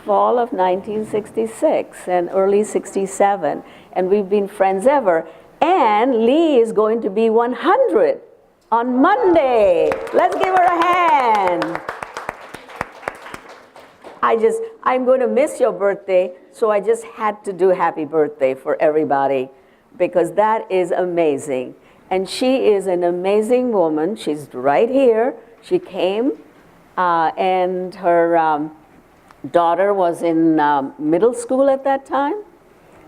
fall of 1966 and early 67, and we've been friends ever. And Lee is going to be 100 on Monday. Let's give her a hand. I'm going to miss your birthday, so I just had to do happy birthday for everybody, because that is amazing. And she is an amazing woman. She's right here. She came, and her daughter was in middle school at that time,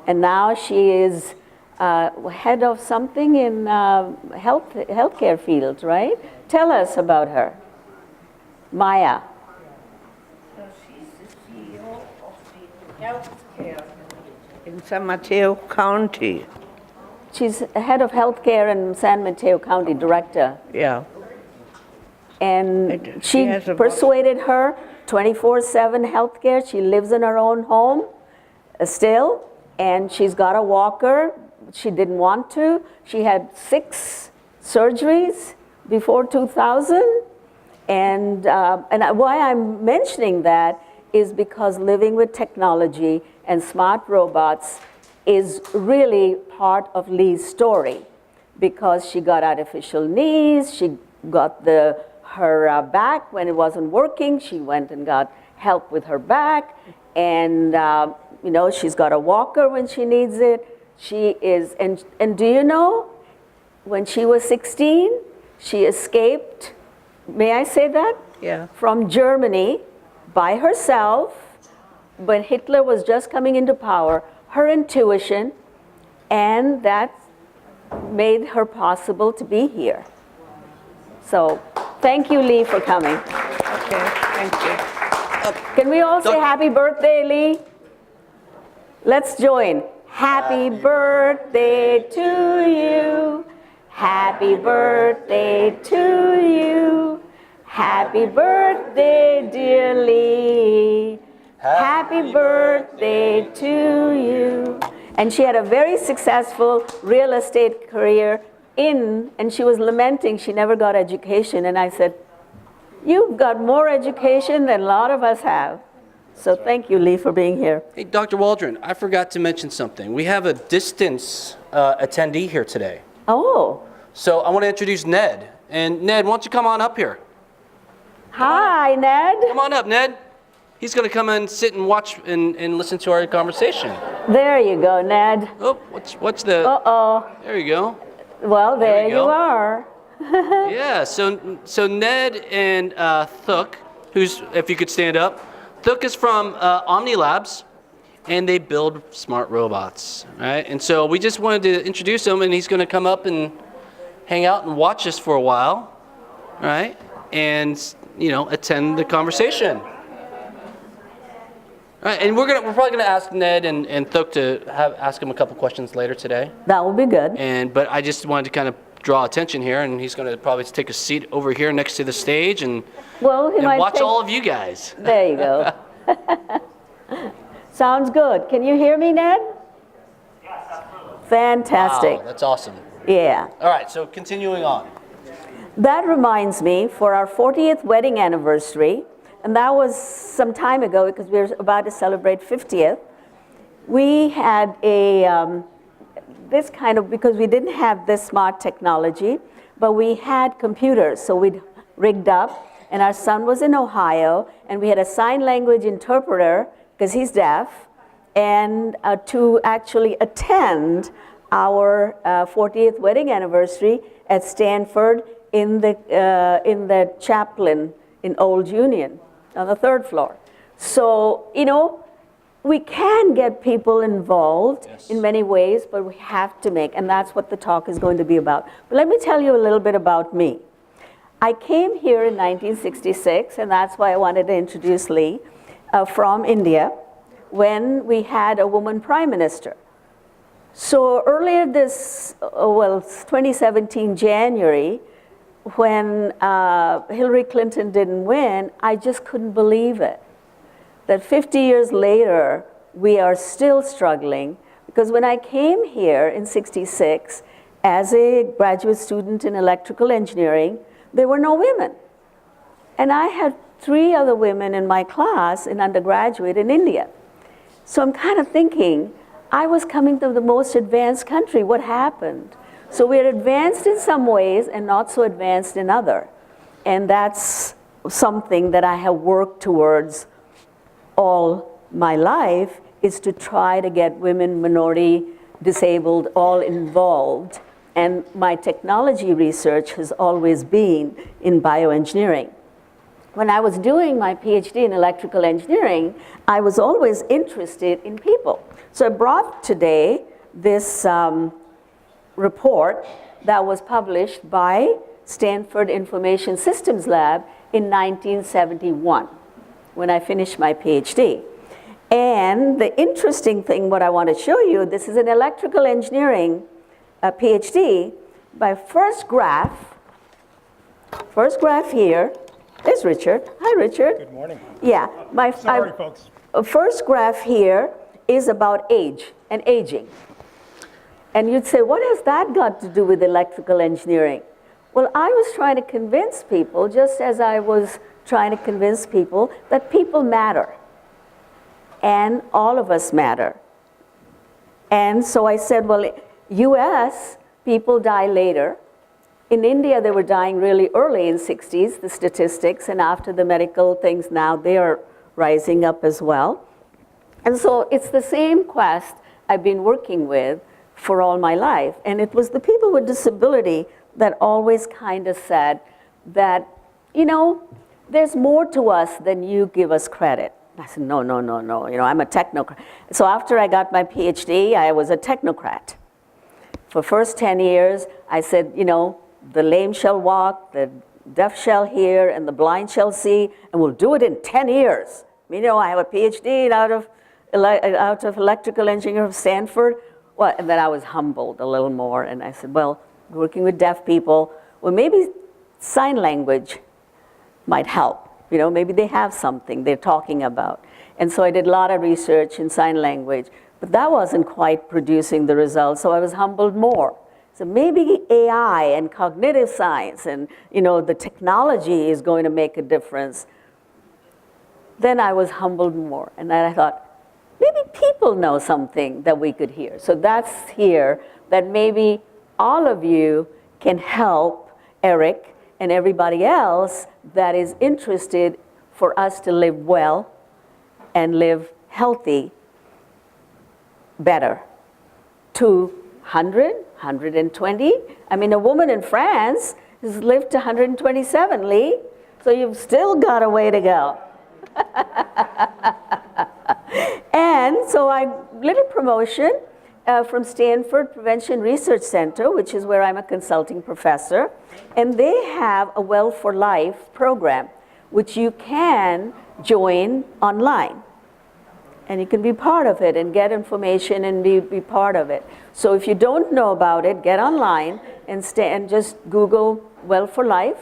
and now she is head of something in healthcare field, right? Tell us about her. Maya. So she's the CEO of the healthcare in San Mateo County. She's head of healthcare in San Mateo County, director. Yeah. And she she persuaded her 24/7 healthcare. She lives in her own home still, and she's got a walker. She didn't want to. She had 6 surgeries before 2000. And why I'm mentioning that is because living with technology and smart robots is really part of Lee's story, because she got artificial knees, she got her back when it wasn't working, she went and got help with her back, and she's got a walker when she needs it. She is, and do you know, when she was 16, she escaped, may I say that? Yeah. From Germany by herself when Hitler was just coming into power. Her intuition, and that made her possible to be here. So thank you, Lee, for coming. Okay, thank you. Can we all say happy birthday, Lee? Let's join. Happy birthday to you. Happy birthday to you. Happy birthday, dear Lee. Happy birthday to you. And she had a very successful real estate career and she was lamenting she never got education. And I said, you've got more education than a lot of us have. So thank you, Lee, for being here. Hey, Dr. Waldron, I forgot to mention something. We have a distance attendee here today. Oh. So I want to introduce Ned. And Ned, why don't you come on up here? Hi, Ned. Come on up, Ned. He's going to come and sit and watch and listen to our conversation. There you go, Ned. Oh, what's the... Uh-oh. There you go. Well, there you are. Yeah, so Ned and Thuk, who's, if you could stand up, Thuk is from Omni Labs, and they build smart robots, right? And so we just wanted to introduce him, and he's going to come up and hang out and watch us for a while, right? And, attend the conversation. All right, and we're probably gonna ask Ned and Thuk to ask him a couple questions later today. That will be good. But I just wanted to kind of draw attention here, and he's gonna probably take a seat over here next to the stage and watch all of you guys. There you go. Sounds good. Can you hear me, Ned? Yes, absolutely. Fantastic. Wow, that's awesome. Yeah. All right, so continuing on. That reminds me, for our 40th wedding anniversary, and that was some time ago because we were about to celebrate 50th, we had because we didn't have this smart technology, but we had computers, so we'd rigged up, and our son was in Ohio, and we had a sign language interpreter, because he's deaf, and to actually attend our 40th wedding anniversary at Stanford in the Chaplin in Old Union on the 3rd floor. So, we can get people involved in many ways, but we have to and that's what the talk is going to be about. But let me tell you a little bit about me. I came here in 1966, and that's why I wanted to introduce Lee, from India, when we had a woman prime minister. So earlier 2017 January, when Hillary Clinton didn't win, I just couldn't believe it. That 50 years later, we are still struggling, because when I came here in '66 as a graduate student in electrical engineering, there were no women. And I had 3 other women in my class in undergraduate in India. So I'm kind of thinking, I was coming to the most advanced country. What happened? So we're advanced in some ways and not so advanced in other. And that's something that I have worked towards all my life, is to try to get women, minority, disabled, all involved. And my technology research has always been in bioengineering. When I was doing my PhD in electrical engineering, I was always interested in people. So I brought today this report that was published by Stanford Information Systems Lab in 1971, when I finished my PhD. And the interesting thing, what I want to show you, this is an electrical engineering PhD. My first graph here is Richard. Hi, Richard. Good morning. Yeah. Sorry, folks. First graph here is about age and aging. And you'd say, what has that got to do with electrical engineering? Well, I was trying to convince people, just as I was trying to convince people, that people matter. And all of us matter. And so I said, well, US, people die later. In India, they were dying really early in 60s, the statistics, and after the medical things now, they are rising up as well. And so it's the same quest I've been working with for all my life. And it was the people with disability that always kind of said that, you know, there's more to us than you give us credit. I said, no, I'm a technocrat. So after I got my PhD, I was a technocrat. For first 10 years, I said, you know, the lame shall walk, the deaf shall hear, and the blind shall see, and we'll do it in 10 years. You know, I have a PhD out of electrical engineering from Stanford. Well, and then I was humbled a little more, and I said, well, working with deaf people, well, maybe sign language might help. You know, maybe they have something they're talking about. And so I did a lot of research in sign language, but that wasn't quite producing the results, so I was humbled more. So maybe AI and cognitive science and, you know, the technology is going to make a difference. Then I was humbled more, and then I thought, maybe people know something that we could hear. So that's here, that maybe all of you can help Eric and everybody else that is interested for us to live well and live healthy better. 200, 120. I mean, a woman in France has lived to 127, Lee. So you've still got a way to go. And so little promotion from Stanford Prevention Research Center, which is where I'm a consulting professor. And they have a Well for Life program, which you can join online. And you can be part of it and get information and be part of it. So if you don't know about it, get online and just Google Well for Life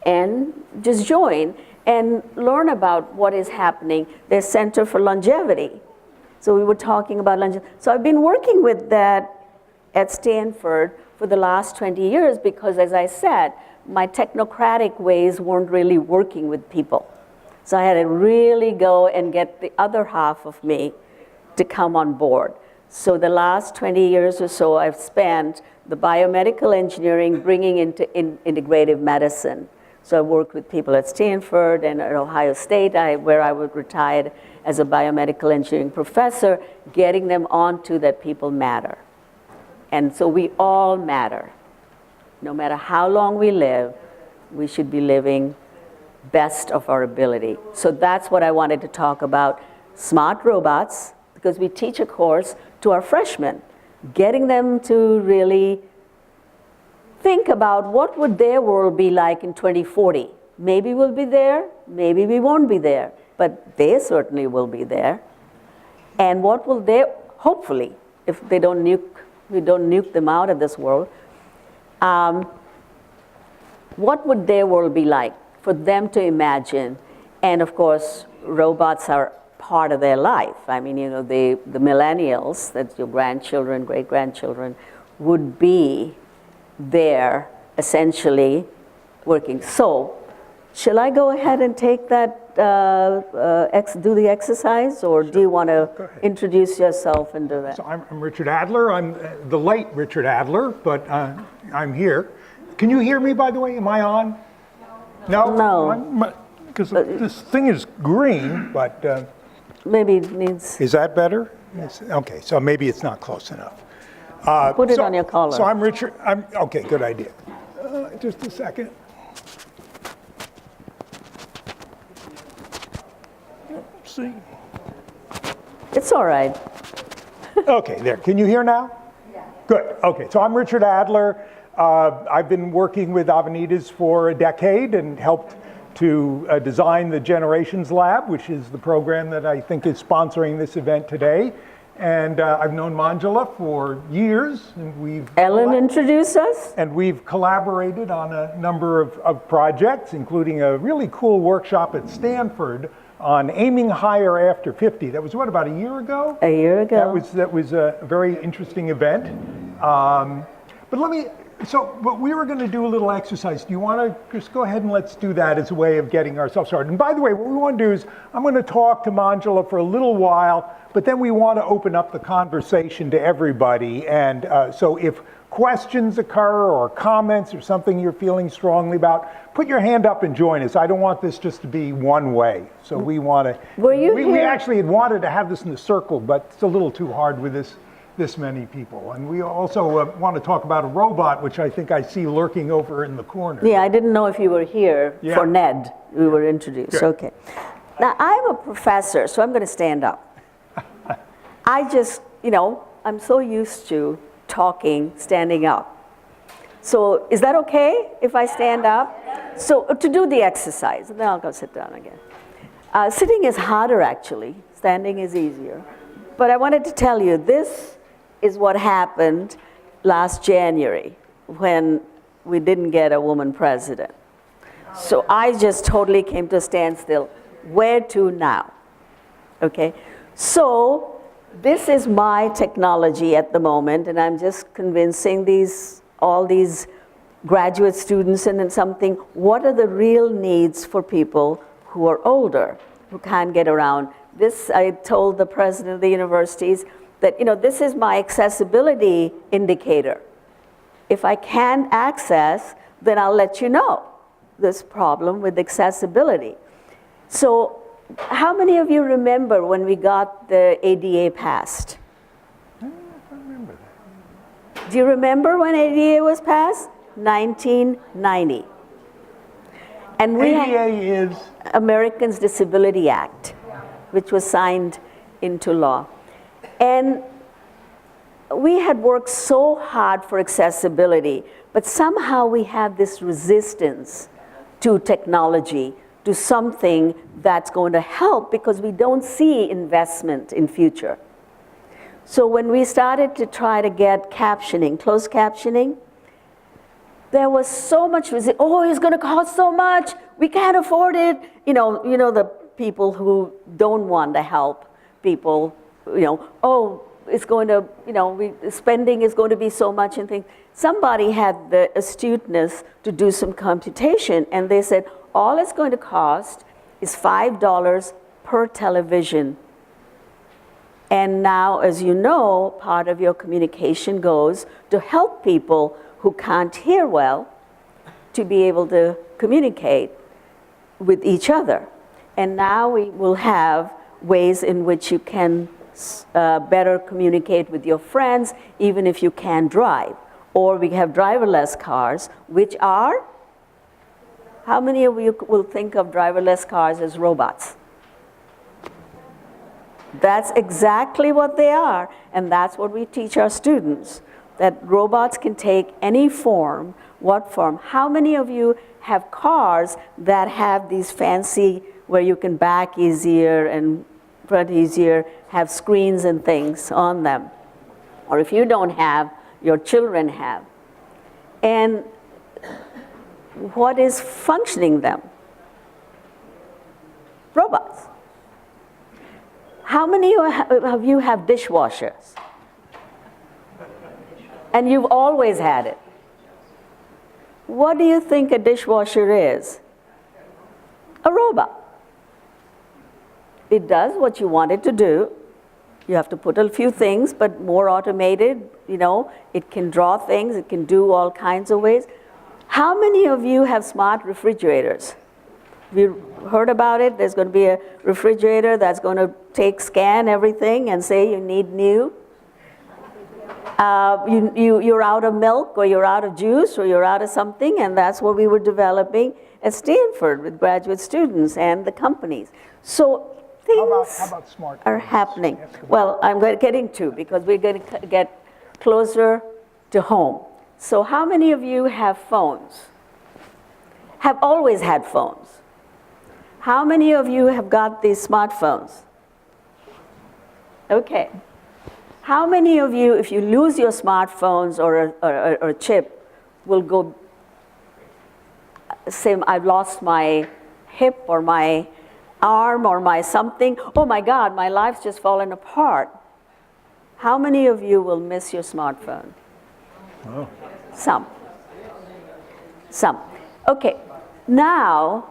and just join and learn about what is happening. There's Center for Longevity. So we were talking about longevity. So I've been working with that at Stanford for the last 20 years because, as I said, my technocratic ways weren't really working with people. So I had to really go and get the other half of me to come on board. So the last 20 years or so, I've spent the biomedical engineering bringing into integrative medicine. So I worked with people at Stanford and at Ohio State, where I was retired as a biomedical engineering professor, getting them onto that people matter. And so we all matter. No matter how long we live, we should be living best of our ability. So that's what I wanted to talk about, smart robots, because we teach a course to our freshmen, getting them to really think about what would their world be like in 2040. Maybe we'll be there, maybe we won't be there, but they certainly will be there. And what will they, hopefully, if we don't nuke them out of this world, what would their world be like for them to imagine? And of course, robots are part of their life. I mean, you know, the millennials, that's your grandchildren, great-grandchildren, would be there essentially working. So Shall I go ahead and take that, do the exercise, or do you want to Go ahead. introduce yourself and do that? So I'm Richard Adler. I'm the late Richard Adler, but I'm here. Can you hear me, by the way? Am I on? No? No. Because this thing is green, but Maybe it needs, is that better? Yes. Okay, so maybe it's not close enough. put it So- on your collar. So I'm Richard, okay, good idea. Just a second. Let's see. It's all right. Okay, there. Can you hear now? Yeah. Good. Okay, so I'm Richard Adler. I've been working with Avenidas for a decade and helped to design the Generations Lab, which is the program that I think is sponsoring this event today. And I've known Manjula for years, and Ellen, introduce us. we've collaborated on a number of projects, including a really cool workshop at Stanford on aiming higher after 50. That was what, about a year ago? A year ago. That was a very interesting event. But we were going to do a little exercise. Do you want to just go ahead and let's do that as a way of getting ourselves started? And by the way, what we want to do is I'm going to talk to Manjula for a little while, but then we want to open up the conversation to everybody. And so if questions occur or comments or something you're feeling strongly about, put your hand up and join us. I don't want this just to be one way. So we want to. Were you we here? actually had wanted to have this in a circle, but it's a little too hard with this many people. And we also want to talk about a robot, which I think I see lurking over in the corner. Yeah, I didn't know if you were here Yeah. for Ned. We were introduced. Good. Okay. Now, I'm a professor, so I'm going to stand up. I just, I'm so used to talking, standing up. So is that okay if I stand up? So to do the exercise, and then I'll go sit down again. Sitting is harder, actually. Standing is easier. But I wanted to tell you, this is what happened last January when we didn't get a woman president. So I just totally came to a standstill. Where to now? Okay? So this is my technology at the moment, and I'm just convincing all these graduate students and then something, what are the real needs for people who are older, who can't get around? This, I told the president of the universities that, this is my accessibility indicator. If I can't access, then I'll let you know this problem with accessibility. So how many of you remember when we got the ADA passed? I remember that. Do you remember when ADA was passed? 1990. And we had ADA is, Americans Disability Act, which was signed into law. And we had worked so hard for accessibility, but somehow we have this resistance to technology, to something that's going to help, because we don't see investment in future. So when we started to try to get captioning, closed captioning, there was so much resistance. Oh, it's going to cost so much. We can't afford it. The people who don't want to help people, oh, it's going to, spending is going to be so much and things. Somebody had the astuteness to do some computation, and they said, all it's going to cost is $5 per television. And now, as you know, part of your communication goes to help people who can't hear well to be able to communicate with each other. And now we will have ways in which you can better communicate with your friends, even if you can't drive. Or we have driverless cars, which are, how many of you will think of driverless cars as robots? That's exactly what they are, and that's what we teach our students, that robots can take any form. What form? How many of you have cars that have these fancy, where you can back easier and front easier, have screens and things on them? Or if you don't have, your children have. And what is functioning them? Robots. How many of you have dishwashers? And you've always had it. What do you think a dishwasher is? a robot. It does what you want it to do. You have to put a few things, but more automated, you know, it can draw things, it can do all kinds of ways. How many of you have smart refrigerators? We heard about it. There's going to be a refrigerator that's going to scan everything and say you need new. You're out of milk, or you're out of juice, or you're out of something, and that's what we were developing at Stanford with graduate students and the companies. So things How about smart are phones? happening. Well, I'm getting to, because we're going to get closer to home. So how many of you have phones? Have always had phones? How many of you have got these smartphones? Okay. How many of you, if you lose your smartphones or a chip, will go say, I've lost my hip or my arm or my something? Oh my God, my life's just fallen apart. How many of you will miss your smartphone? Oh. Some. Okay, now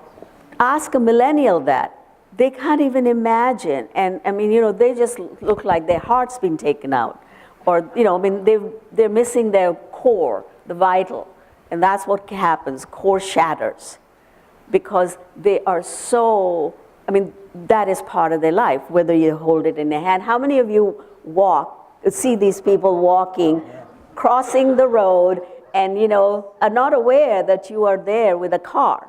ask a millennial that. They can't even imagine, and I mean, you know, they just look like their heart's been taken out, or you know, I mean, they're missing their core, the vital, and that's what happens. Core shatters, because they are so. I mean, that is part of their life. Whether you hold it in your hand. How many of you see these people walking, crossing the road, and you know, are not aware that you are there with a car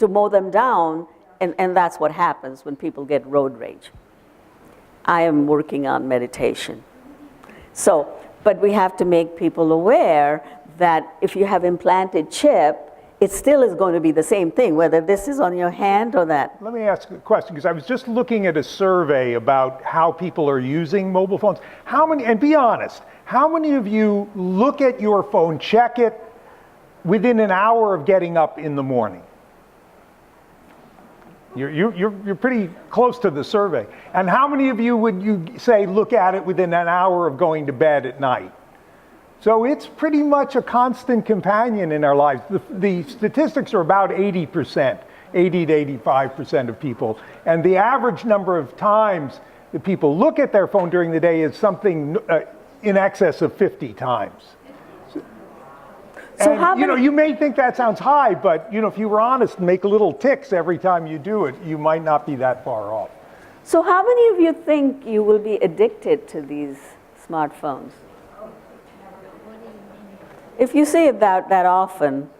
to mow them down? And that's what happens when people get road rage. I am working on meditation. So, but we have to make people aware that if you have implanted chip, it still is going to be the same thing, whether this is on your hand or that. Let me ask a question, because I was just looking at a survey about how people are using mobile phones. How many, and be honest, how many of you look at your phone, check it within an hour of getting up in the morning? You're pretty close to the survey. And how many of you would you say look at it within an hour of going to bed at night? So it's pretty much a constant companion in our lives. The statistics are about 80%, 80 to 85% of people. And the average number of times that people look at their phone during the day is something in excess of 50 times. So And, how you know, many- you may think that sounds high, but you know, if you were honest and make little ticks every time you do it, you might not be that far off. So how many of you think you will be addicted to these smartphones? If you see it that often,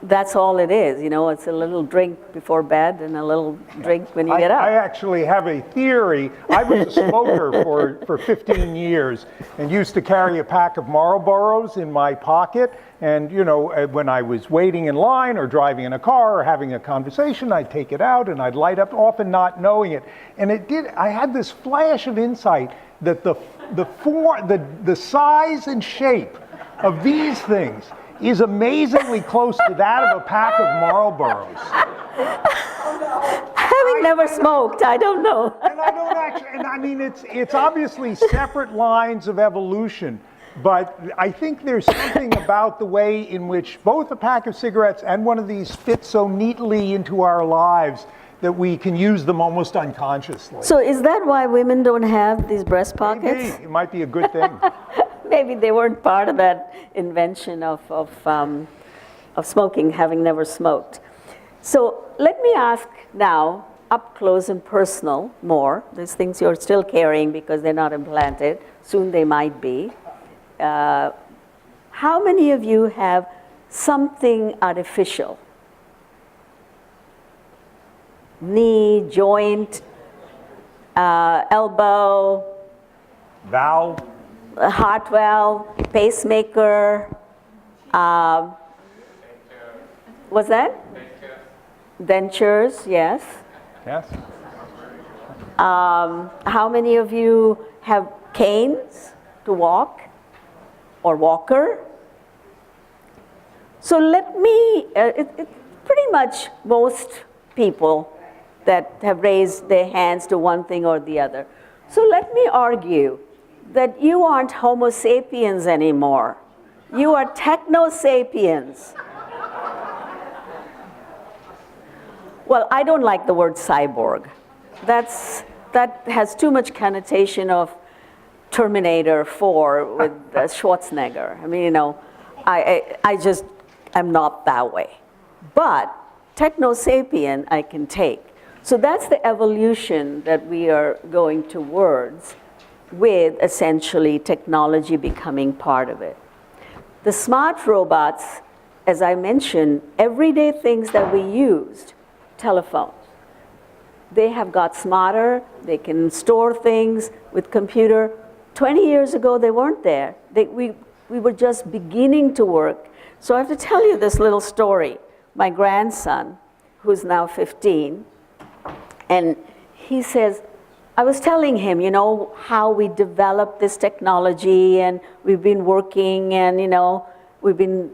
that's all it is. You know, it's a little drink before bed and a little drink when you get up. I actually have a theory. I was a smoker for 15 years and used to carry a pack of Marlboros in my pocket. And, you know, when I was waiting in line or driving in a car or having a conversation, I'd take it out and I'd light up, often not knowing it. And I had this flash of insight that the size and shape of these things is amazingly close to that of a pack of Marlboros. Having never smoked, I don't know. And I don't actually, and I mean, it's obviously separate lines of evolution, but I think there's something about the way in which both a pack of cigarettes and one of these fit so neatly into our lives that we can use them almost unconsciously. So is that why women don't have these breast pockets? Maybe. It might be a good thing. Maybe they weren't part of that invention of smoking, having never smoked. So let me ask now, up close and personal, more. These things you're still carrying because they're not implanted. Soon they might be. How many of you have something artificial? Knee, joint, elbow, Valve. heart valve, pacemaker. What's that? Dentures, yes. Yes. How many of you have canes to walk or walker? So let me, it's pretty much most people that have raised their hands to one thing or the other. So let me argue that you aren't Homo sapiens anymore. You are techno sapiens. Well, I don't like the word cyborg. That has too much connotation of Terminator 4 with Schwarzenegger. I mean, you know, I just am not that way. But techno-sapien I can take. So that's the evolution that we are going towards, with essentially technology becoming part of it. The smart robots, as I mentioned, everyday things that we used, telephones, they have got smarter, they can store things with computer. 20 years ago, they weren't there. We were just beginning to work. So I have to tell you this little story. My grandson, who's now 15, and he says, I was telling him, you know, how we developed this technology, and we've been working, and, you know, we've been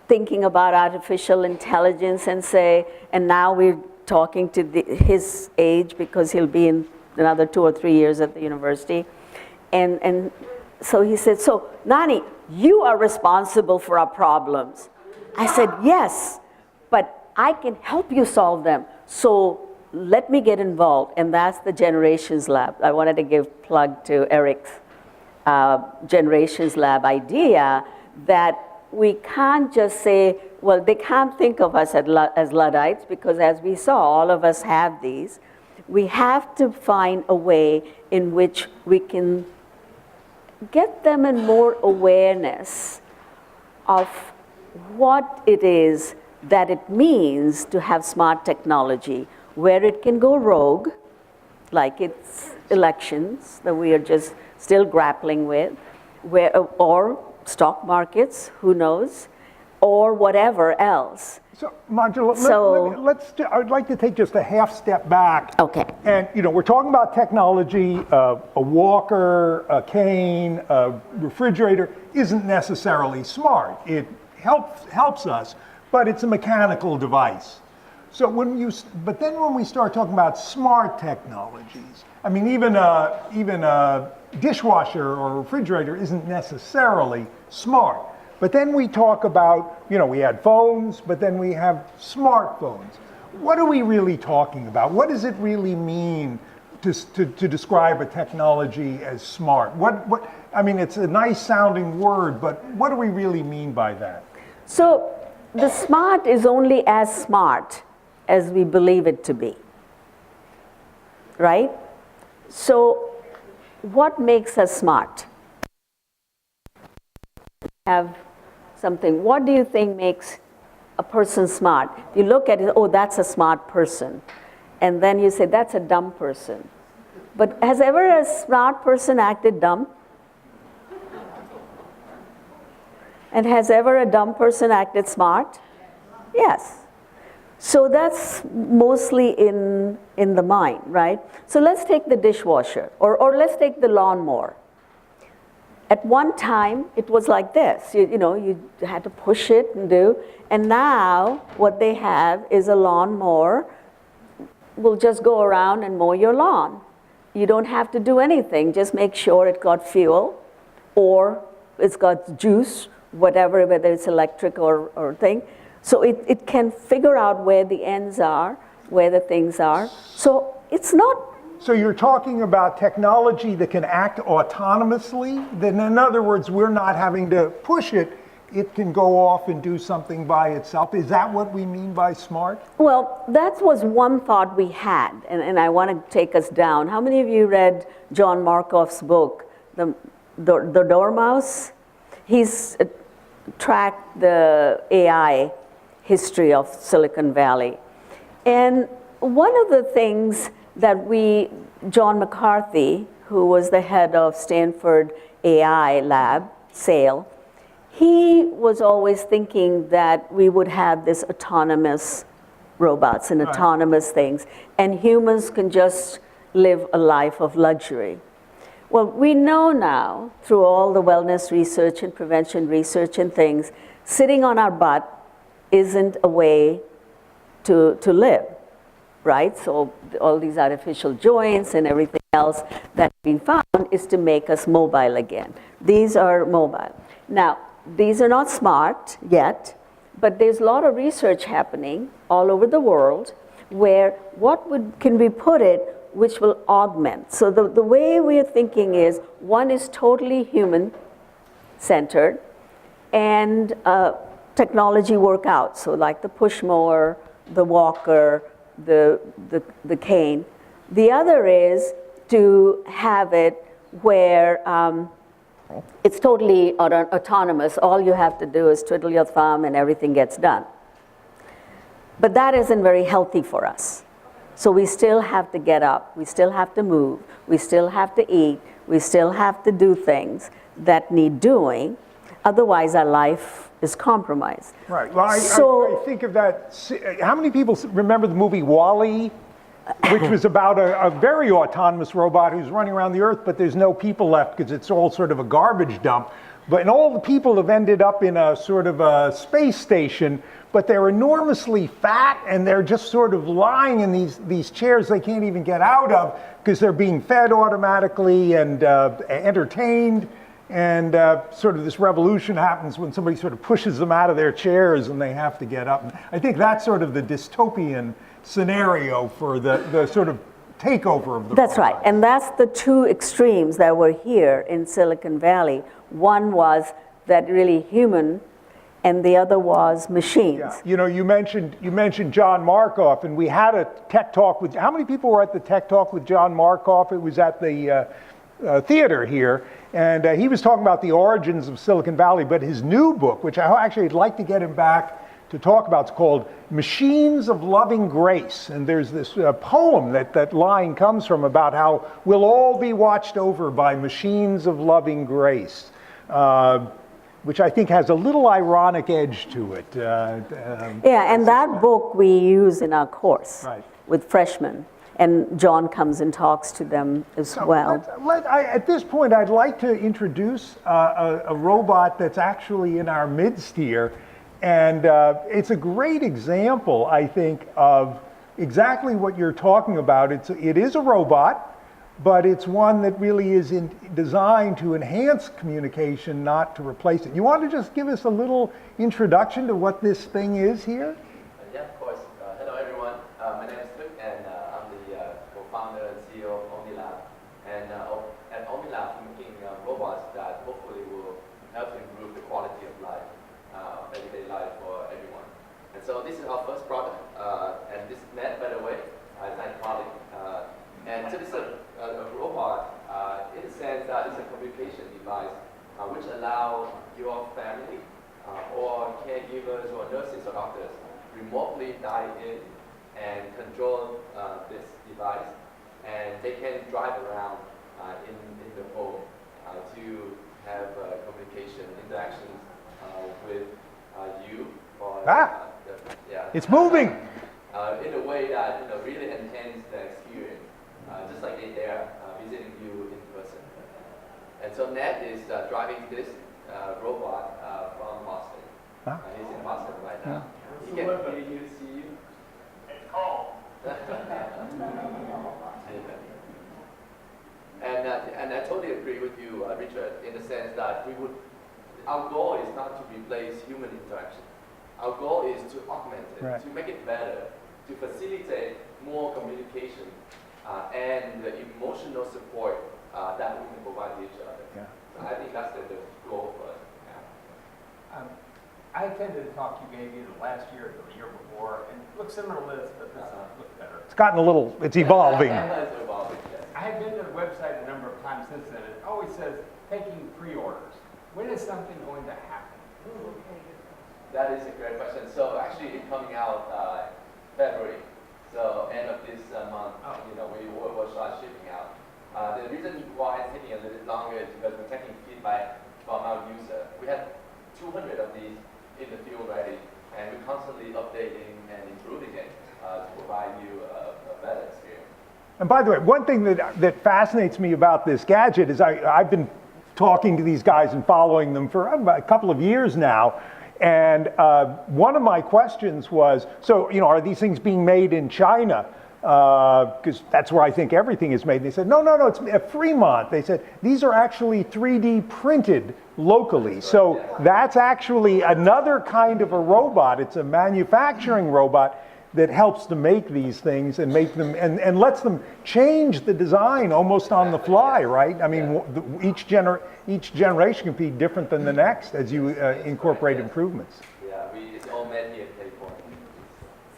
thinking about artificial intelligence, and now we're talking to his age, because he'll be in another 2 or 3 years at the university. And so he said, so Nani, you are responsible for our problems. I said, yes, but I can help you solve them. So let me get involved. And that's the Generations Lab. I wanted to give plug to Eric's Generations Lab idea, that we can't just say, well, they can't think of us as Luddites, because as we saw, all of us have these. We have to find a way in which we can get them in more awareness of what it is that it means to have smart technology, where it can go rogue, like it's elections that we are just still grappling with, or stock markets, who knows, or whatever else. So, Manjula, I'd like to take just a half step back. Okay. And, you know, we're talking about technology. A walker, a cane, a refrigerator isn't necessarily smart. It helps us, but it's a mechanical device. So but then when we start talking about smart technologies, I mean, even a dishwasher or a refrigerator isn't necessarily smart. But then we talk about, you know, we had phones, but then we have smartphones. What are we really talking about? What does it really mean to describe a technology as smart? I mean, it's a nice sounding word, but what do we really mean by that? So the smart is only as smart as we believe it to be, right? So what makes us smart? Have something. What do you think makes a person smart? You look at it, oh, that's a smart person. And then you say, that's a dumb person. But has ever a smart person acted dumb? And has ever a dumb person acted smart? Yes. So that's mostly in the mind, right? So let's take the dishwasher, or let's take the lawnmower. At one time, it was like this. You know, you had to push it and do. And now, what they have is a lawnmower. Will just go around and mow your lawn. You don't have to do anything. Just make sure it got fuel, or it's got juice, whatever, whether it's electric or thing. So it can figure out where the ends are, where the things are. So it's not. So you're talking about technology that can act autonomously? Then in other words, we're not having to push it. It can go off and do something by itself. Is that what we mean by smart? Well, that was one thought we had, and I want to take us down. How many of you read John Markoff's book, The Dormouse? He's tracked the AI history of Silicon Valley. And one of the things that John McCarthy, who was the head of Stanford AI lab, SAIL, he was always thinking that we would have this autonomous robots and autonomous things, and humans can just live a life of luxury. Well, we know now, through all the wellness research and prevention research and things, sitting on our butt isn't a way to live. Right? So all these artificial joints and everything else that's been found is to make us mobile again. These are mobile. Now, these are not smart yet, but there's a lot of research happening all over the world where can we put it which will augment. So the way we are thinking is, one is totally human-centered, and technology work out. So like the push mower, the walker, the cane. The other is to have it where it's totally autonomous. All you have to do is twiddle your thumb and everything gets done. But that isn't very healthy for us. So we still have to get up, we still have to move, we still have to eat, we still have to do things that need doing. Otherwise, our life is compromised. Right. Well, I think of that. How many people remember the movie WALL-E, which was about a very autonomous robot who's running around the Earth, but there's no people left because it's all sort of a garbage dump. And all the people have ended up in a sort of a space station, but they're enormously fat and they're just sort of lying in these chairs they can't even get out of because they're being fed automatically and entertained. And sort of this revolution happens when somebody sort of pushes them out of their chairs and they have to get up. I think that's sort of the dystopian scenario for the sort of takeover of the That's right, robots. and that's the two extremes that were here in Silicon Valley. One was that really human, and the other was machines. Yeah. You know, you mentioned John Markoff, and we had a tech talk with. How many people were at the tech talk with John Markoff? It was at the theater here, and he was talking about the origins of Silicon Valley. But his new book, which I actually would like to get him back to talk about, it's called Machines of Loving Grace. And there's this poem that line comes from about how we'll all be watched over by machines of loving grace, which I think has a little ironic edge to it. Yeah, and that book we use in our course with freshmen. And John comes and talks to them as well. At this point, I'd like to introduce a robot that's actually in our midst here. And it's a great example, I think, of exactly what you're talking about. It is a robot, but it's one that really is designed to enhance communication, not to replace it. You want to just give us a little introduction to what this thing is here? Yeah, of course. Hello, everyone. My name is Luke, and I'm the co-founder and CEO of OmniLab. And at OmniLab, we're making robots that hopefully will help improve the quality of life, everyday life for everyone. And so this is our first product, and this Ned, by the way, is my colleague. And so this is a robot, in the sense that it's a communication device which allows your family or caregivers or nurses or doctors remotely dial in and control this device, and they can drive around in the home to have communication interactions with you. Or, it's moving. In a way that really enhance the experience, just like they're visiting you in person. And so Ned is driving this robot from Boston. He's in Boston right now. He can hear you, see you. It's cold. And I totally agree with you, Richard, in the sense that our goal is not to replace human interaction. Our goal is to augment it, to make it better, to facilitate more communication and the emotional support that we can provide to each other. Yeah. So I think that's the goal for us. Yeah. I attended a talk you gave either last year or the year before, and it looked similar to this, but this looked better. It's gotten a little, it's evolving. It's evolving, yes. I have been to the website a number of times since then. It always says taking pre-orders. When is something going to happen? That is a great question. So actually, it's coming out February. So end of this month, we will start shipping out. The reason why it's taking a little bit longer is because we're taking feedback from our user. We have 200 of these in the field already, and we're constantly updating and improving it to provide you a better experience. And by the way, one thing that fascinates me about this gadget is I've been talking to these guys and following them for a couple of years now. And one of my questions was, so, are these things being made in China? Because that's where I think everything is made. And they said, no, it's at Fremont. They said, these are actually 3D printed locally. So that's actually another kind of a robot. It's a manufacturing robot that helps to make these things and make them and lets them change the design almost on the fly, right? I mean, each generation can be different than the next as you incorporate improvements. Yeah, it's all made here in California.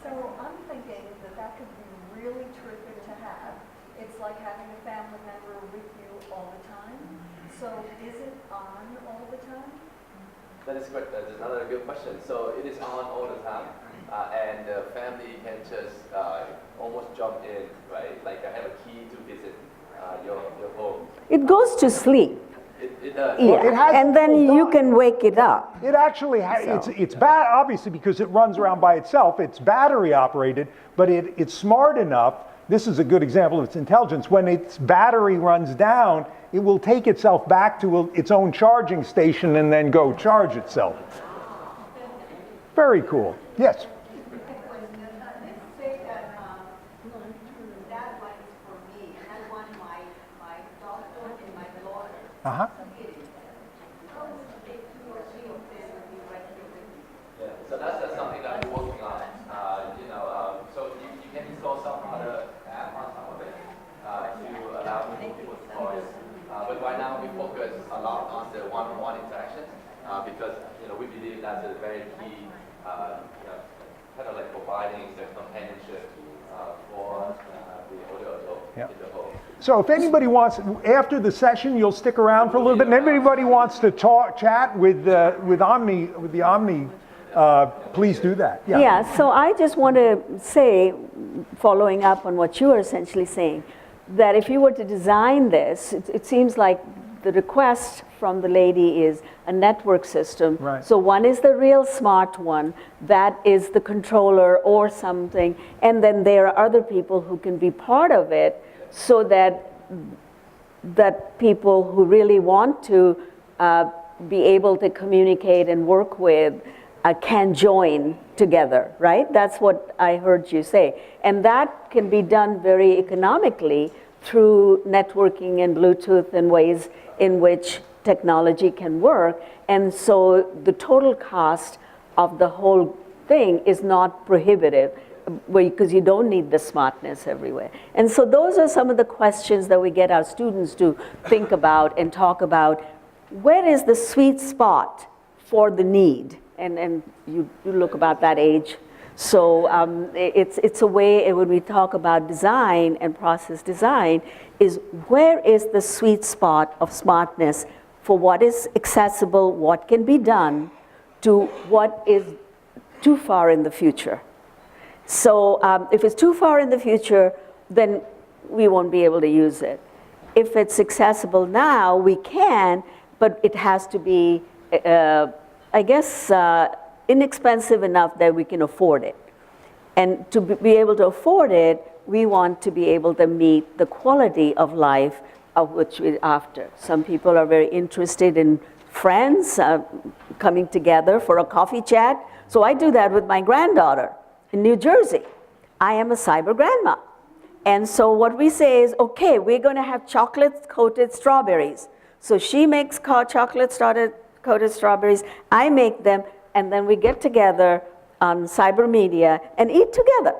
So I'm thinking that that could be really terrific to have. It's like having a family member with you all the time. So is it on all the time? That is great. That is another good question. So it is on all the time, and the family can just almost jump in, right? Like I have a key to visit your home. It goes to sleep. It does. Yeah, it has and then full you time. can wake it up. It actually it's bad, obviously, because it runs around by itself. It's battery operated, but it's smart enough. This is a good example of its intelligence. When its battery runs down, it will take itself back to its own charging station and then go charge itself. Very cool. Yes. Say that that one is for me, and I want my daughter and my daughter. Uh-huh. Yeah, so that's something that we're working on. So you can install some other app on top of it to allow people to choice. But right now we focus a lot on the one-on-one interactions because we believe that's a very key, kind of like providing the companionship for the older adult in the home. So if anybody wants, after the session, you'll stick around for a little bit, and anybody wants to chat with Omni, please do that. Yeah, so I just want to say, following up on what you were essentially saying, that if you were to design this, it seems like the request from the lady is a network system. Right. So one is the real smart one, that is the controller or something, and then there are other people who can be part of it so that people who really want to be able to communicate and work with can join together, right? That's what I heard you say. And that can be done very economically through networking and Bluetooth and ways in which technology can work. And so the total cost of the whole thing is not prohibitive because you don't need the smartness everywhere. And so those are some of the questions that we get our students to think about and talk about. Where is the sweet spot for the need? And you look about that age. So it's a way, when we talk about design and process design, is where is the sweet spot of smartness for what is accessible, what can be done, to what is too far in the future. So if it's too far in the future, then we won't be able to use it. If it's accessible now, we can, but it has to be I guess, inexpensive enough that we can afford it. And to be able to afford it, we want to be able to meet the quality of life of which we're after. Some people are very interested in friends coming together for a coffee chat. So I do that with my granddaughter in New Jersey. I am a cyber grandma. And so what we say is, okay, we're going to have chocolate-coated strawberries. So she makes chocolate-coated strawberries, I make them, and then we get together on cyber media and eat together,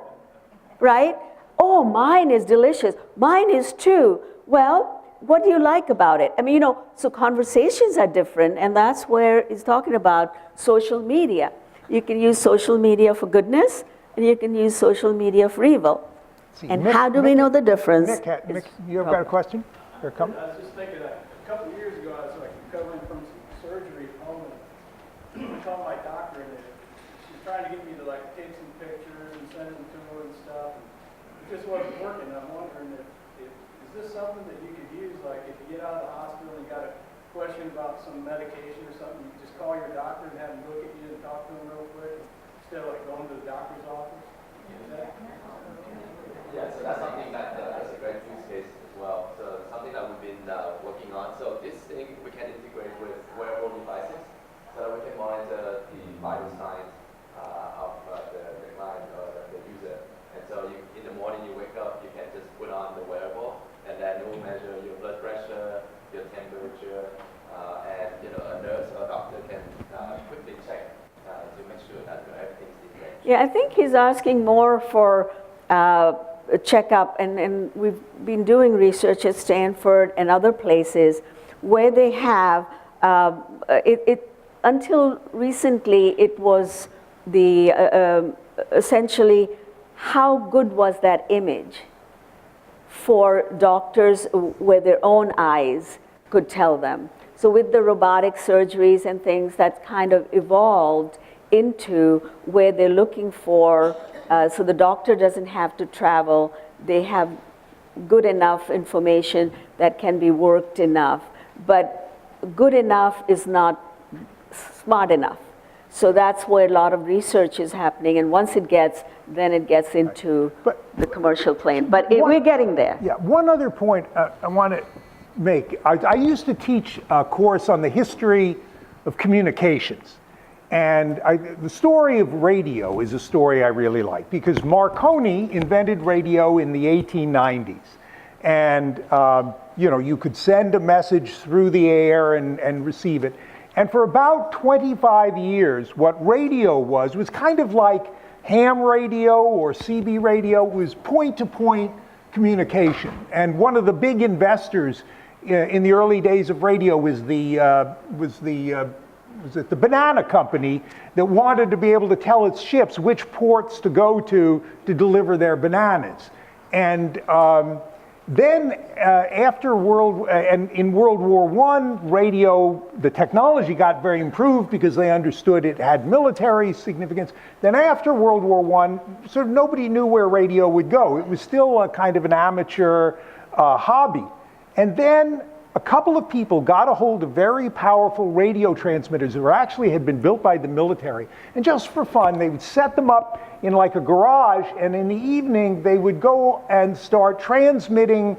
right? Oh, mine is delicious. Mine is too. Well, what do you like about it? I mean, so conversations are different, and that's where it's talking about social media. You can use social media for goodness, and you can use social media for evil. And how do we know the difference? Nick, you got a question? Here, come. I was just thinking that a couple of years ago, I was like recovering from some surgery at home, and I called my doctor, and she's trying to get me to like take some pictures and send them to her and stuff. And it just wasn't working. I'm wondering if is this something that you could use? Like if you get out of the hospital and you got a question about some medication or something, you just call your doctor and have him look at you and talk to him real quick instead of like going to the doctor's office. Yeah, so that's something that's a great use case as well. So something that we've been working on. So this thing we can integrate with wearable devices so that we can monitor the vital signs of the client or the user. And so in the morning you wake up, you can just put on the wearable, and then it will measure your blood pressure, your temperature, and a nurse or doctor can quickly check to make sure that everything's in range. Yeah, I think he's asking more for a checkup, and we've been doing research at Stanford and other places where they have, until recently it was the, essentially, how good was that image for doctors where their own eyes could tell them. So with the robotic surgeries and things, that's kind of evolved into where they're looking for, so the doctor doesn't have to travel, they have good enough information that can be worked enough, but good enough is not smart enough. So that's where a lot of research is happening, and once it gets, then it gets into the commercial plane. But we're getting there. Yeah, one other point I want to make. I used to teach a course on the history of communications. And the story of radio is a story I really like, because Marconi invented radio in the 1890s. And you know, you could send a message through the air and receive it. And for about 25 years, what radio was kind of like ham radio or CB radio. It was point-to-point communication. And one of the big investors in the early days of radio was the banana company that wanted to be able to tell its ships which ports to go to deliver their bananas. And then after in World War I, radio, the technology got very improved because they understood it had military significance. Then after World War I, sort of nobody knew where radio would go. It was still a kind of an amateur hobby. And then a couple of people got a hold of very powerful radio transmitters that actually had been built by the military. And just for fun, they would set them up in like a garage, and in the evening they would go and start transmitting.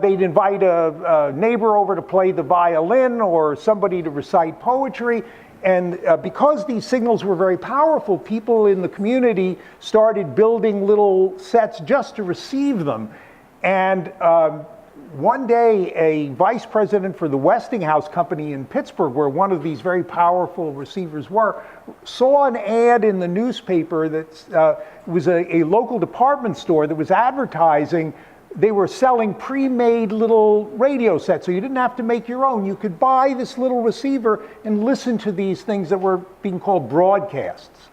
They'd invite a neighbor over to play the violin or somebody to recite poetry. And because these signals were very powerful, people in the community started building little sets just to receive them. And one day, a vice president for the Westinghouse company in Pittsburgh, where one of these very powerful receivers were, saw an ad in the newspaper that was a local department store that was advertising. They were selling pre-made little radio sets, so you didn't have to make your own. You could buy this little receiver and listen to these things that were being called broadcasts.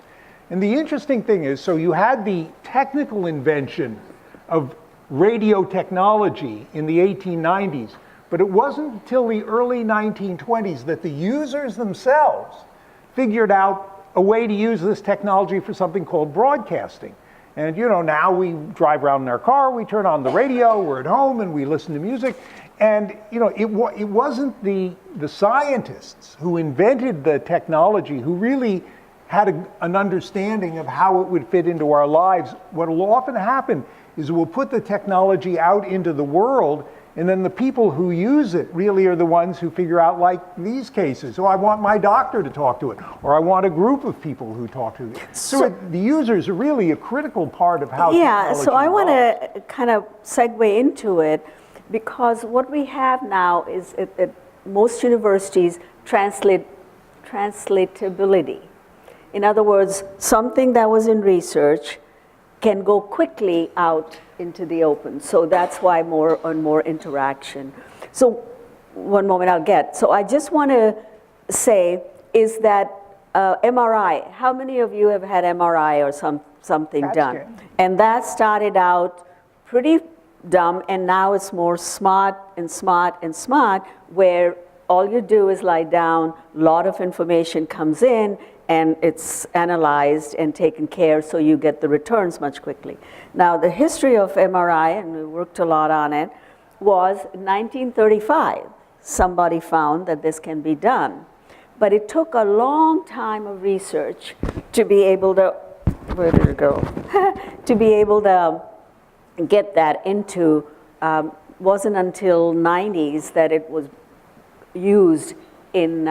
And the interesting thing is, so you had the technical invention of radio technology in the 1890s, but it wasn't until the early 1920s that the users themselves figured out a way to use this technology for something called broadcasting. And you know, now we drive around in our car, we turn on the radio, we're at home, and we listen to music. And you know, it wasn't the scientists who invented the technology who really had an understanding of how it would fit into our lives. What will often happen is we'll put the technology out into the world, and then the people who use it really are the ones who figure out, like these cases, oh, I want my doctor to talk to it, or I want a group of people who talk to it. So the users are really a critical part of how technology so I want evolves. to kind of segue into it, because what we have now is at most universities translatability. In other words, something that was in research can go quickly out into the open. So that's why more and more interaction. So one moment I'll get. So I just want to say is that MRI, how many of you have had MRI or something That's done? good. And that started out pretty dumb, and now it's more smart and smart and smart, where all you do is lie down, a lot of information comes in, and it's analyzed and taken care, so you get the returns much quickly. Now, the history of MRI, and we worked a lot on it, was 1935. Somebody found that this can be done. But it took a long time of research to be able to, where did it go? To be able to get that into, wasn't until 90s that it was used in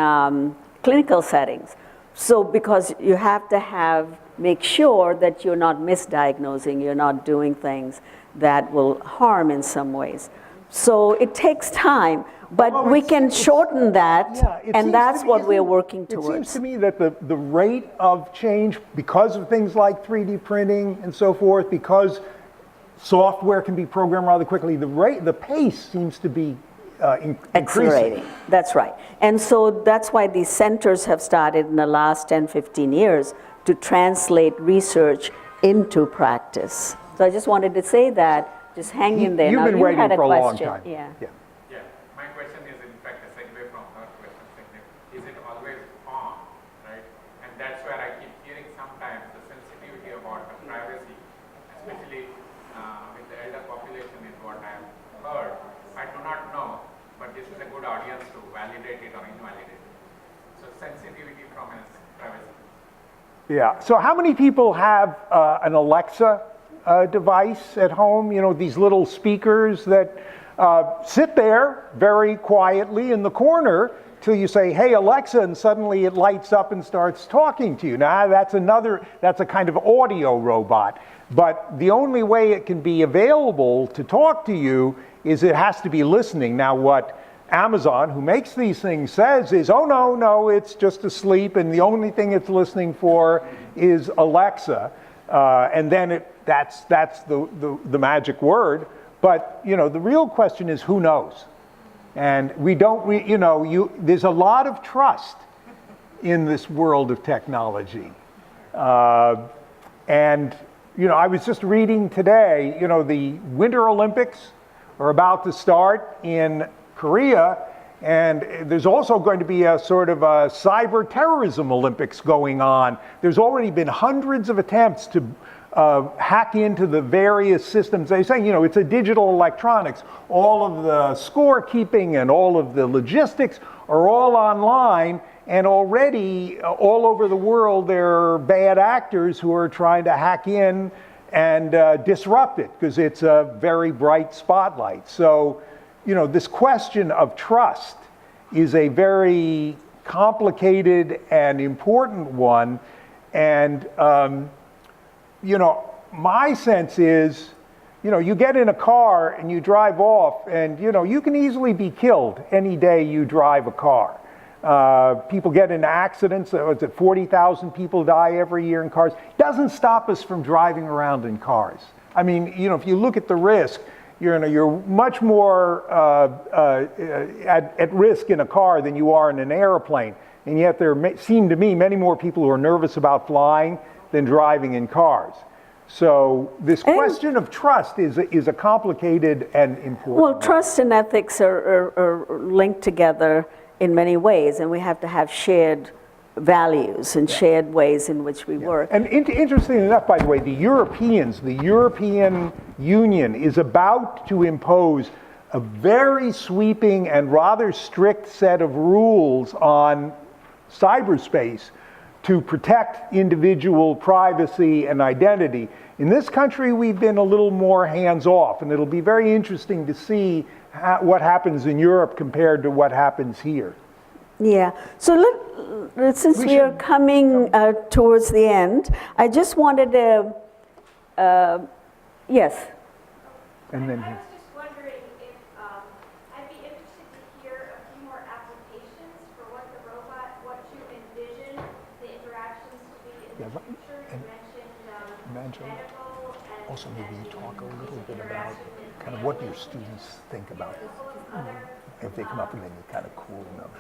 clinical settings. So because you have to make sure that you're not misdiagnosing, you're not doing things that will harm in some ways. So it takes time. But Although we it's- can it's- shorten that, Yeah, it seems and to that's me- what we're isn't- working It seems towards. to me that the rate of change, because of things like 3D printing and so forth, because software can be programmed rather quickly, the pace seems to be increasing. Accelerating, that's right. And so that's why these centers have started in the last 10, 15 years to translate research into practice. So I just wanted to say that, just hang in there. You've Now, been you waiting had a for a long question. time. Yeah. Yeah, my question is in fact a segue from her question. Is it always on, right? And that's where I keep hearing sometimes the sensitivity about the privacy, especially with the elder population is what I have heard. I do not know, but this is a good audience to validate it or invalidate it. So sensitivity from a privacy. Yeah. So how many people have an Alexa device at home? You know, these little speakers that sit there very quietly in the corner till you say, "Hey Alexa," and suddenly it lights up and starts talking to you. Now that's a kind of audio robot. But the only way it can be available to talk to you is it has to be listening. Now what Amazon, who makes these things, says is, oh no, it's just asleep, and the only thing it's listening for is Alexa, and then that's the magic word. But you know, the real question is, who knows? And there's a lot of trust in this world of technology, and you know, I was just reading today. You know, the Winter Olympics are about to start in Korea, and there's also going to be a sort of a cyber terrorism Olympics going on. There's already been hundreds of attempts to hack into the various systems. They say, you know, it's a digital electronics. All of the scorekeeping and all of the logistics are all online, and already all over the world there are bad actors who are trying to hack in and disrupt it because it's a very bright spotlight. So, you know, this question of trust is a very complicated and important one. And, you know, my sense is, you know, you get in a car and you drive off and, you know, you can easily be killed any day you drive a car. People get into accidents. 40,000 people die every year in cars. Doesn't stop us from driving around in cars. I mean, you know, if you look at the risk, you're much more at risk in a car than you are in an airplane. And yet there seem to me many more people who are nervous about flying than driving in cars. So this question of trust is a complicated and important Well, one. trust and ethics are linked together in many ways, and we have to have shared values and shared ways in which we work. And interestingly enough, by the way, the European Union is about to impose a very sweeping and rather strict set of rules on cyberspace to protect individual privacy and identity. In this country, we've been a little more hands-off, and it'll be very interesting to see what happens in Europe compared to what happens here. Yeah, so since we are coming towards the end, I just wanted to, yes. And then I was just wondering if, I'd be interested to hear a few more applications for what the robot, what you envision the interactions to be in the future. You mentioned medical and also maybe and talk a little bit about interaction with kind of what your students think about it, if they come up with any kind of cool notions.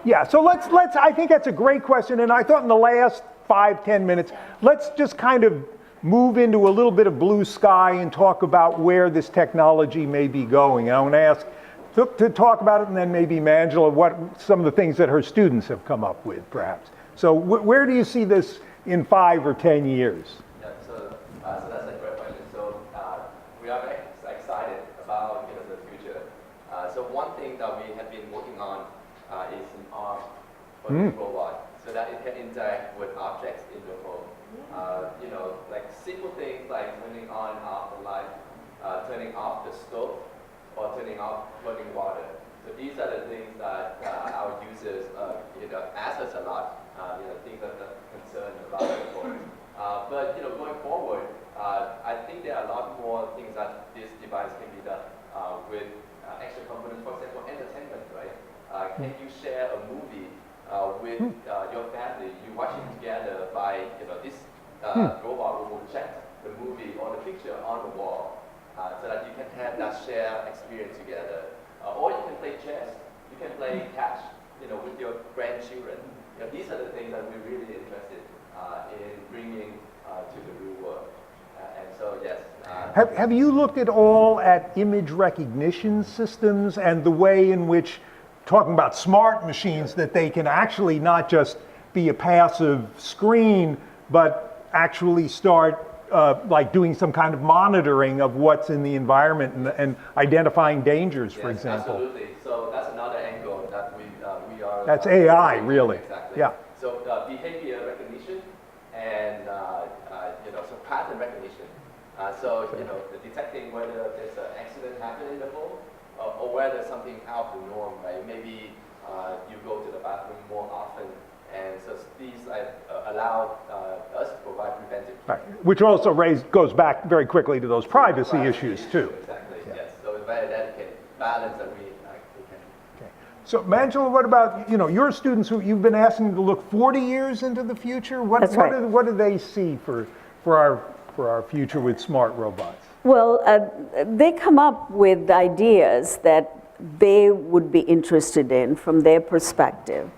Yeah, so let's, I think that's a great question, and I thought in the last 5-10 minutes, let's just kind of move into a little bit of blue sky and talk about where this technology may be going. And I want to ask Thuk to talk about it, and then maybe Manjula, what some of the things that her students have come up with, perhaps. So where do you see this in 5 or 10 years? Yeah, so that's a great question. So we are very excited about the future. So one thing that we have been working on is an arm for the robot, so that it can interact with objects in the home. Like simple things like turning on and off the light, turning off the stove, or turning off running water. So these are the things that our users ask us a lot. Things that are concerned about the home. But going forward, I think there are a lot more things that this device can be done with extra components. For example, entertainment. can you share a movie with your family? You watch it together by, this robot will project the movie or the picture on the wall so that you can have that shared experience together. Or you can play chess, you can play catch, with your grandchildren. These are the things that we're really interested in bringing to the real world. And so, yes. Have you looked at all at image recognition systems and the way in which, talking about smart machines, that they can actually not just be a passive screen, but actually start like doing some kind of monitoring of what's in the environment and identifying dangers, for example? Absolutely. So that's another angle that we are. That's AI, really. Exactly. Yeah. So behavior recognition and so pattern recognition. So the detecting whether there's an accident happening in the home or whether something out of the norm, right? Maybe you go to the bathroom more often, and so these allow us to provide preventive care. Right. Which also goes back very quickly to those privacy issues too. Exactly. Yes. So it's very delicate balance that we can. So, Manjula, what about your students who you've been asking to look 40 years into the future? What do they see for our future with smart robots? Well, they come up with ideas that they would be interested in from their perspective.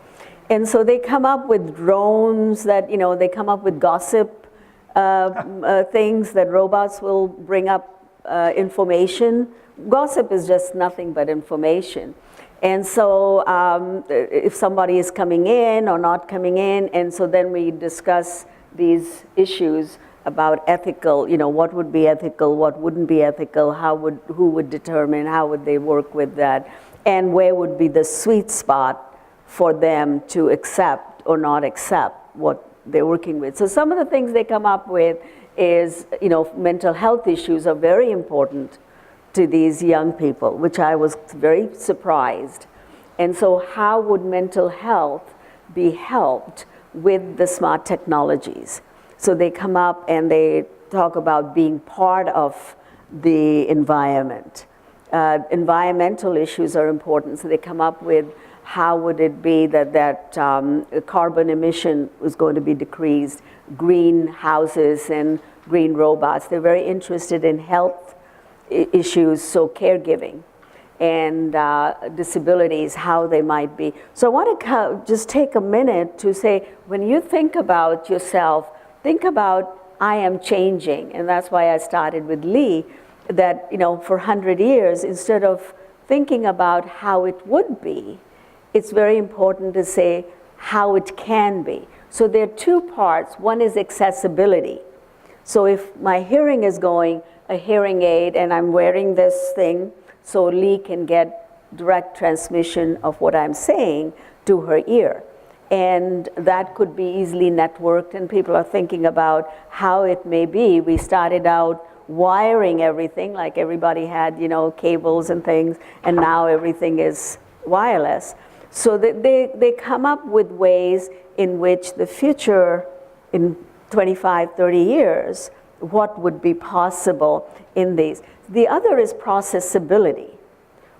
And so they come up with drones that, they come up with gossip things that robots will bring up information. Gossip is just nothing but information. And so if somebody is coming in or not coming in, and so then we discuss these issues about ethical, what would be ethical, what wouldn't be ethical, who would determine, how would they work with that, and where would be the sweet spot for them to accept or not accept what they're working with. So some of the things they come up with is, mental health issues are very important to these young people, which I was very surprised. And so how would mental health be helped with the smart technologies? So they come up and they talk about being part of the environment. Environmental issues are important, so they come up with how would it be that carbon emission was going to be decreased, green houses and green robots. They're very interested in health issues, so caregiving and disabilities, how they might be. So I want to just take a minute to say, when you think about yourself, think about I am changing, and that's why I started with Lee, that for 100 years, instead of thinking about how it would be, it's very important to say how it can be. So there are two parts. One is accessibility. So if my hearing is going, a hearing aid, and I'm wearing this thing, so Lee can get direct transmission of what I'm saying to her ear. And that could be easily networked, and people are thinking about how it may be. We started out wiring everything, like everybody had, cables and things, and now everything is wireless. So they come up with ways in which the future, in 25, 30 years, what would be possible in these. The other is processability,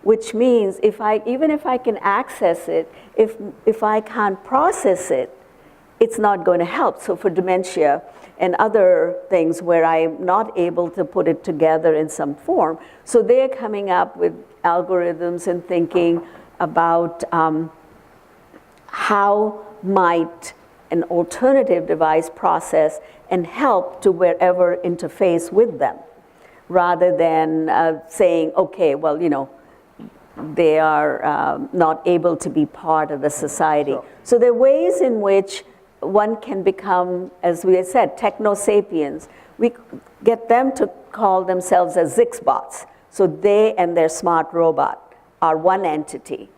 which means even if I can access it, if I can't process it, it's not going to help. So for dementia and other things where I'm not able to put it together in some form, so they're coming up with algorithms and thinking about how might an alternative device process and help to wherever interface with them, rather than saying, okay, well, they are not able to be part of the society. So there are ways in which one can become, as we had said, techno-sapiens. We get them to call themselves as Zixbots. So they and their smart robot are one entity.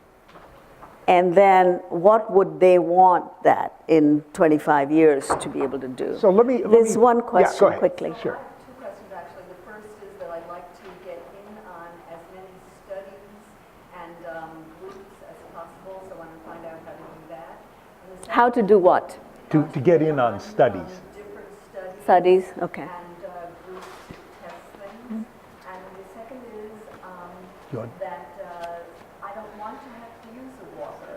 And then what would they want that in 25 years to be able to do? So let me There's one question go ahead. quickly. Sure. Two questions, actually. The first is that I'd like to get in on as many studies and groups as possible, so I want to find out how to do that. And the How to do what? To get in on studies. different studies. Studies, okay. And groups to test things. And the second is You want- that I don't want to have to use a walker.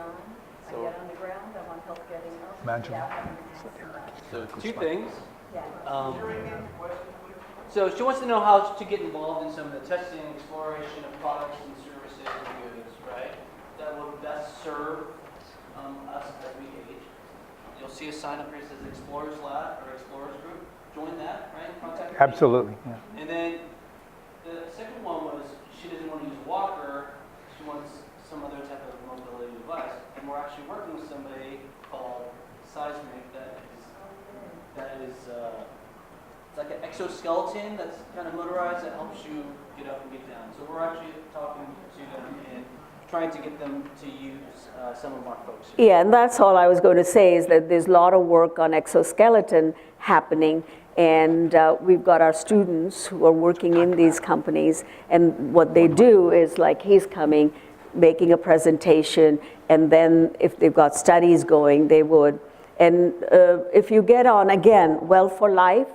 on. I get on the ground, I want help getting up. Imagine. Yeah, having to So 2 things. Yeah. So she wants to know how to get involved in some of the testing and exploration of products and services and goods, right? That will best serve us as we age. You'll see a sign up here that says Explorers Lab or Explorers Group. Join that, right? Contact me. Absolutely. Yeah. And then the second one was she doesn't want to use a walker. She wants some other type of mobility device. And we're actually working with somebody called Seismic that is it's like an exoskeleton that's kind of motorized that helps you get up and get down. So we're actually talking to them and trying to get them to use some of our folks here. Yeah, and that's all I was going to say is that there's a lot of work on exoskeleton happening, and we've got our students who are working in these companies, and what they do is like he's coming, making a presentation, and then if they've got studies going, they would. And if you get on, again, Well for Life,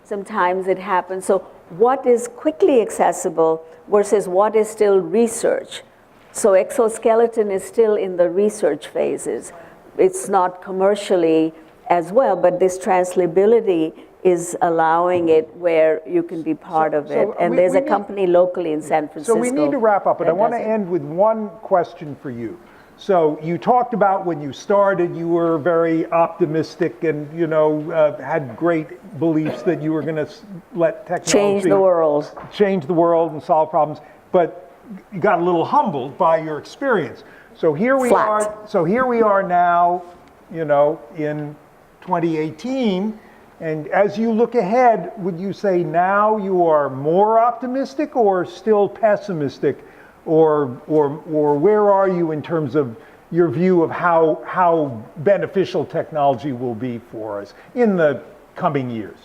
sometimes it happens. So what is quickly accessible versus what is still research? So exoskeleton is still in the research phases. It's not commercially as well, but this translatability is allowing it where you can be part of it. And there's a company locally in San Francisco. So we need to wrap up, but I that want to does it. end with one question for you. So you talked about when you started, you were very optimistic and, you know, had great beliefs that you were going to let technology Change the world. change the world and solve problems, but you got a little humbled by your experience. So here we Flat. are. So here we are now, you know, in 2018. And as you look ahead, would you say now you are more optimistic or still pessimistic? Or where are you in terms of your view of how beneficial technology will be for us in the coming years?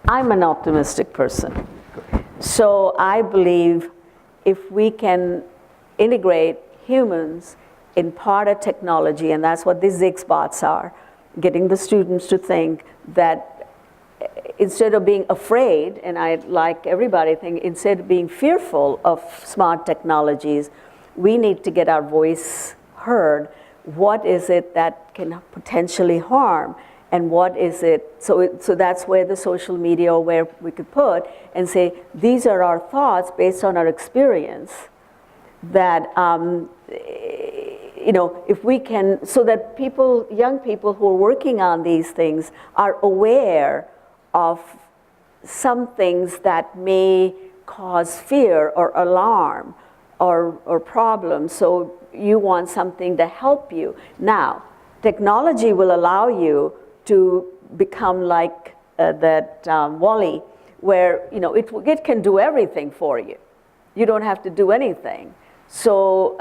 I'm an optimistic person. So I believe if we can integrate humans in part of technology, and that's what these ZixBots are, getting the students to think that instead of being afraid, and I like everybody think, instead of being fearful of smart technologies, we need to get our voice heard. What is it that can potentially harm? And what is it? So that's where the social media, where we could put and say, these are our thoughts based on our experience. That, you know, if we can, so that people, young people who are working on these things are aware of some things that may cause fear or alarm or problems. So you want something to help you. Now, technology will allow you to become like that WALL-E, where you know it can do everything for you. You don't have to do anything. So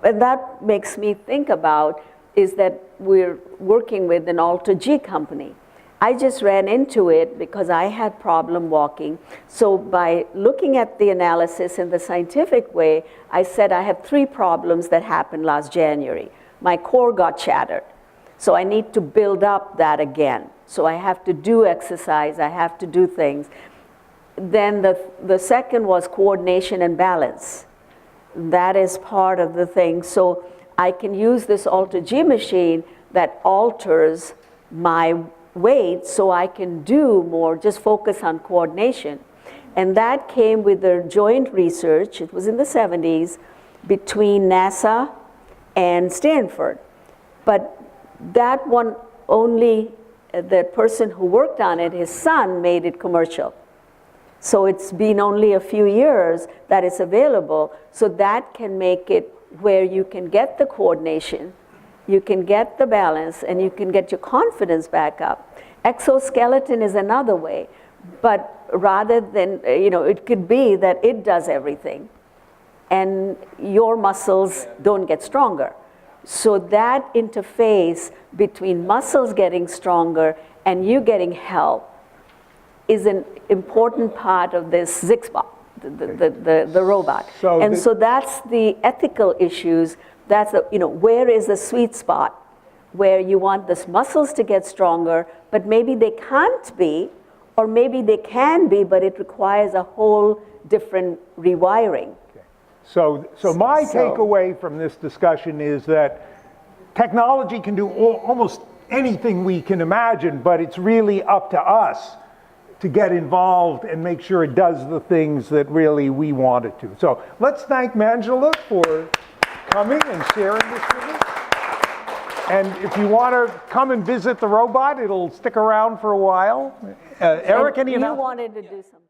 and that makes me think about is that we're working with an AlterG company. I just ran into it because I had problem walking. So by looking at the analysis in the scientific way, I said I have 3 problems that happened last January. My core got shattered. So I need to build up that again. So I have to do exercise, I have to do things. Then the second was coordination and balance. That is part of the thing. So I can use this AlterG machine that alters my weight so I can do more, just focus on coordination. And that came with the joint research, it was in the 70s, between NASA and Stanford. But that one only, the person who worked on it, his son made it commercial. So it's been only a few years that it's available, so that can make it where you can get the coordination, you can get the balance, and you can get your confidence back up. Exoskeleton is another way, but rather than, you know, it could be that it does everything, and your muscles don't get stronger. So that interface between muscles getting stronger and you getting help is an important part of this ZixBot, the robot. So that's the ethical issues. That's the, you know, where is the sweet spot where you want the muscles to get stronger, but maybe they can't be, or maybe they can be, but it requires a whole different rewiring. So my takeaway from this discussion is that technology can do almost anything we can imagine, but it's really up to us to get involved and make sure it does the things that really we want it to. So let's thank Manjula for coming and sharing this with us. And if you want to come and visit the robot, it'll stick around for a while. Eric, any You announcements? wanted to do something.